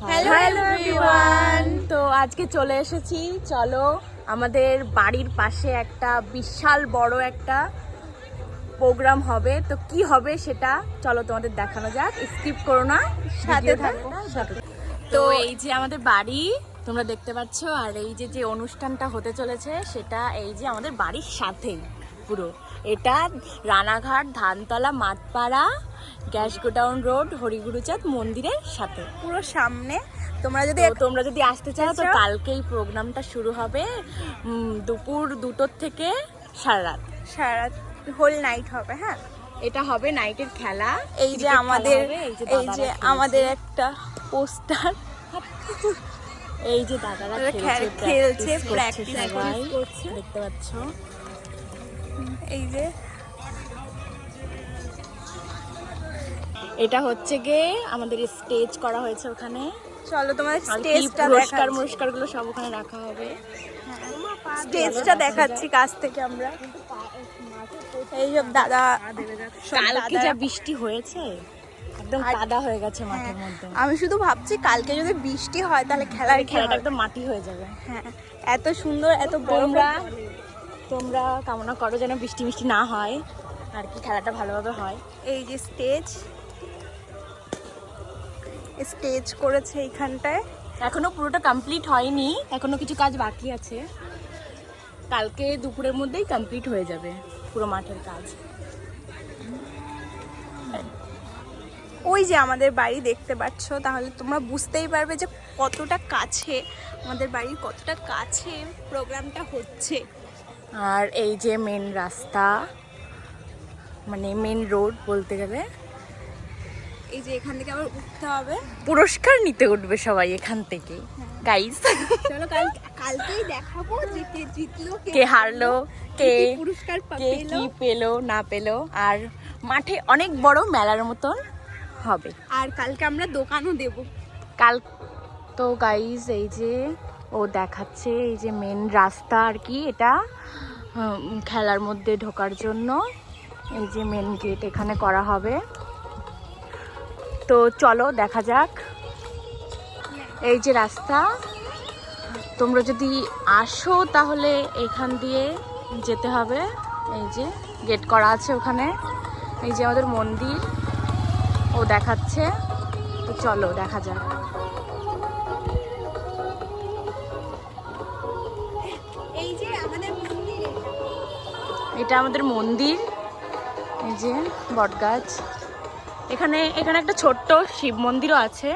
Hello everyone, তো আজকে চলে এসেছি। চলো, আমাদের বাড়ির পাশে একটা বিশাল বড় একটা প্রোগ্রাম হবে। তো কি হবে সেটা চলো তোমাদের দেখানো যাক। স্কিপ করো না, সাথে থাকো। তো এই যে আমাদের বাড়ি তোমরা দেখতে পাচ্ছ, আর এই যে যে অনুষ্ঠানটা হতে চলেছে সেটা এই যে আমাদের বাড়ির সাথেই পুরো। এটা Ranaghat Dhantala Mathpara gas godown road Hariguruchand মন্দিরের সাথে পুরো সামনে। তোমরা যদি আসতে চাও তো কালকেই প্রোগ্রামটা শুরু হবে। দুপুর 2টোর থেকে সারা রাত হোল নাইট হবে। হ্যাঁ, এটা হবে নাইটের খেলা। এই যে আমাদের একটা পোস্টার, এই যে দাদারা খেলছে, প্র্যাকটিস করছে, দেখতে পাচ্ছ। এই যে এটা হচ্ছে গিয়ে আমাদের স্টেজ করা হয়েছে ওখানে। চলো তোমাদের স্টেজটা পুরস্কার গুলো সব ওখানে রাখা হবে। স্টেজটা দেখাচ্ছি কাছ থেকে আমরা। এই সব দাদা, কালকে যা বৃষ্টি হয়েছে একদম কাদা হয়ে গেছে মাঠের মধ্যে। আমি শুধু ভাবছি কালকে যদি বৃষ্টি হয় তাহলে খেলাটা একদম মাটি হয়ে যাবে। হ্যাঁ, এত সুন্দর, এত বড়। তোমরা কামনা করো যেন বৃষ্টি না হয় আর কি, খেলাটা ভালোভাবে হয়। এই যে স্টেজ করেছে এইখানটায়। এখনো পুরোটা কমপ্লিট হয়নি, এখনো কিছু কাজ বাকি আছে। কালকে দুপুরের মধ্যেই কমপ্লিট হয়ে যাবে পুরো মাঠের কাজ। ওই যে আমাদের বাড়ি দেখতে পাচ্ছ, তাহলে তোমরা বুঝতেই পারবে যে কতটা কাছে আমাদের বাড়ির, কতটা কাছে প্রোগ্রামটা হচ্ছে। আর এই যে মেন রাস্তা, মানে মেন রোড বলতে গেলে। এই যে এখান থেকে আবার উঠতে হবে, পুরস্কার নিতে উঠবে সবাই এখান থেকে। গাইস চলো কালকেই দেখাবো যে কে জিতলো, কে হারলো, কে পুরস্কার কি পেলো না পেলো। আর মাঠে অনেক বড় মেলার মতন হবে। আর কালকে আমরা দোকানও দেব। তো গাইস এই যে ও দেখাচ্ছে, এই যে মেন রাস্তা আর কি, এটা খেলার মধ্যে ঢোকার জন্য এই যে মেন গেট এখানে করা হবে। তো চলো দেখা যাক। এই যে রাস্তা, তোমরা যদি আসো তাহলে এখান দিয়ে যেতে হবে। এই যে গেট করা আছে ওখানে। এই যে আমাদের মন্দির ও দেখাচ্ছে। তো চলো দেখা যাক। এই যে আমাদের মন্দির, এটা আমাদের মন্দির। এই যে বটগাছ, এখানে একটা ছোট্ট শিব মন্দিরও আছে।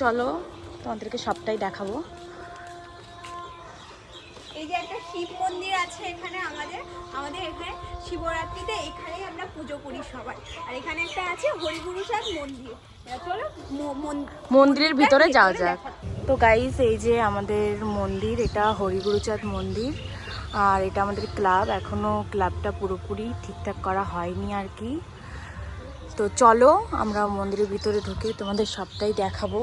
চলো তোমাদেরকে সবটাই দেখাবো। এই যে একটা শিব মন্দির আছে এখানে, আমাদের এখানে শিবরাত্রিতে এখানেই আমরা পুজো করি সবাই। আর এখানে একটা আছে হরিগুরুচাঁদ মন্দির। চলো মন্দিরের ভিতরে যাওয়া যাক। তো গাইস এই যে আমাদের মন্দির, এটা হরিগুরুচাঁদ মন্দির। আর এটা আমাদের ক্লাব, এখনো ক্লাবটা পুরোপুরি ঠিকঠাক করা হয়নি আর কি। তো চলো আমরা মন্দিরের ভিতরে ঢুকে তোমাদের সবটাই দেখাবো।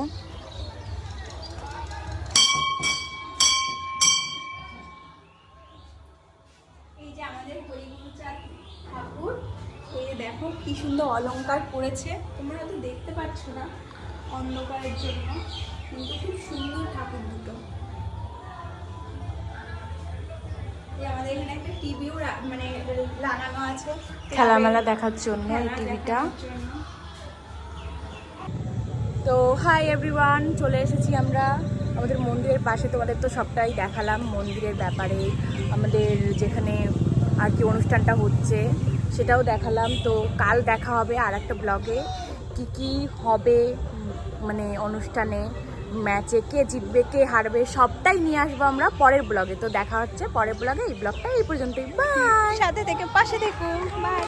এই যে আমাদের হরিগুরুচাঁদ ঠাকুর, এই দেখো কি সুন্দর অলংকার করেছে। তোমরা হয়তো দেখতে পাচ্ছ না অন্ধকারের জন্য, কিন্তু খুব সুন্দর ঠাকুর দুটো। আমাদের এখানে একটা টিভিও মানে লাগানো আছে খেলামেলা দেখার জন্য এই টিভিটা। তো হাই এভরিওয়ান, চলে এসেছি আমরা আমাদের মন্দিরের পাশে। তোমাদের তো সবটাই দেখালাম মন্দিরের ব্যাপারে, আমাদের যেখানে আর কি অনুষ্ঠানটা হচ্ছে সেটাও দেখালাম। তো কাল দেখা হবে আর একটা ব্লগে, কি হবে মানে অনুষ্ঠানে, ম্যাচে কে জিতবে কে হারবে সবটাই নিয়ে আসবো আমরা পরের ব্লগে। তো দেখা হচ্ছে পরের ব্লগে। এই ব্লগটা এই পর্যন্তই। বাই, সাথে থেকে পাশে দেখো। বাই।